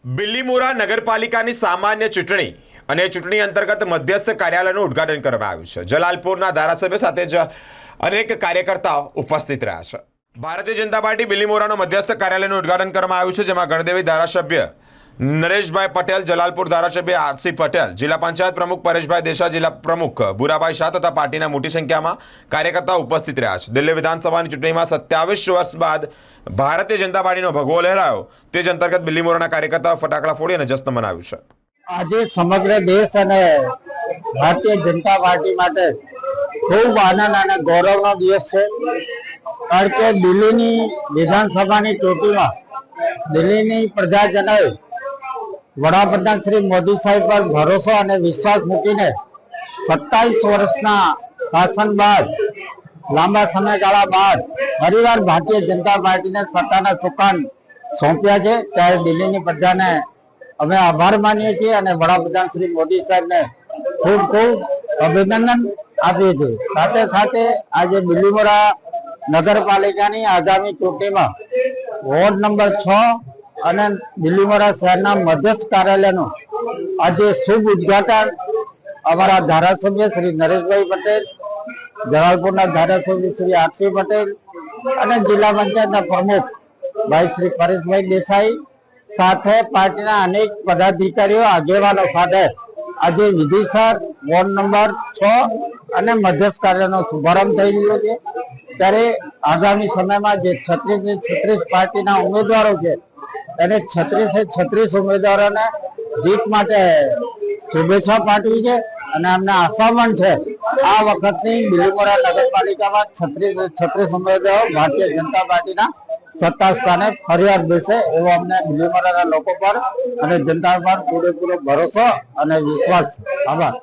બિલીમોરા નગરપાલિકાની સામાન્ય ચૂંટણી અને ચૂંટણી અંતર્ગત મધ્યસ્થ કાર્યાલયનું ઉદ્ઘાટન કરવામાં આવ્યું છે। જલાલપુરના ધારાસભ્ય સાથે જ અનેક કાર્યકર્તાઓ ઉપસ્થિત રહ્યા છે। ભારતીય જનતા પાર્ટી બિલીમોરાનો મધ્યસ્થ કાર્યાલયનું ઉદ્ઘાટન કરવામાં આવ્યું છે, જેમાં ગણદેવી ધારાસભ્ય નરેશભાઈ પટેલ, જલાલપુર ધારાસભ્ય આરસી પટેલ, જિલ્લા પંચાયત પ્રમુખ પરેશભાઈ દેસાઈ, જિલ્લા પ્રમુખ ભૂરાભાઈ શાહ તથા પાર્ટીના મોટી સંખ્યામાં કાર્યકર્તાઓ ઉપસ્થિત રહ્યા છે। દિલ્હી વિધાનસભાની ચૂંટણીમાં 27 વર્ષ બાદ ભારતીય જનતા પાર્ટીનો ભગવો લહેરાયો, તે જ અંતર્ગત બિલીમોરાના કાર્યકર્તાઓ ફટાકડા ફોડી અને જશ્ન મનાવ્યું છે। આજે સમગ્ર દેશ અને ભારતીય જનતા પાર્ટી માટે ખૂબ આનંદ અને ગૌરવનો દિવસ છે, કારણ કે દિલ્હીની વિધાનસભાની ચૂંટણીમાં દિલ્હીની પ્રજાજનોએ વડાપ્રધાન શ્રી મોદી સાહેબ પર ભરોસો અને વિશ્વાસ મૂકીને 27 વર્ષના શાસન બાદ, લાંબા સમયગાળા બાદ ફરીવાર ભારતીય જનતા પાર્ટીને સત્તાના સુકાન સોંપ્યા છે। ત્યારે દિલ્હીની પ્રજાને અમે આભાર માનીએ છીએ અને વડાપ્રધાન શ્રી મોદી સાહેબને ખૂબ ખૂબ અભિનંદન આપીએ છીએ। સાથે સાથે આજે બિલીમોરા નગરપાલિકાની આગામી ચૂંટણીમાં વોર્ડ નંબર 6 અને બિલીમોરા શહેરના મધ્યસ્થ કાર્યાલયનું આજે શુભ ઉદ્ઘાટન અમારા ધારાસભ્ય શ્રી નરેશભાઈ પટેલ, જલાલપુરના ધારાસભ્ય શ્રી આરસી પટેલ અને જિલ્લા પંચાયતના પ્રમુખ ભાઈ શ્રી પરેશભાઈ દેસાઈ સાથે પાર્ટીના અનેક પદાધિકારીઓ આગેવાનો સાથે આજે વિધિસર વોર્ડ નંબર 6 અને મધ્યસ્થ કાર્યાલયનો શુભારંભ થઈ રહ્યો છે। ત્યારે આગામી સમયમાં જે 36 પાર્ટીના ઉમેદવારો છે એને 36 ઉમેદવારોને જીત માટે શુભેચ્છા પાઠવી છે અને અમને આશા પણ છે આ વખતની બિલીમોરા નગરપાલિકામાં 36 ઉમેદવારો ભારતીય જનતા પાર્ટીના સત્તા સ્થાને ફરીવાર બેસે એવો અમને બિલીમોરાના લોકો પર અને જનતા પર પૂરેપૂરો ભરોસો અને વિશ્વાસ છે। આભાર।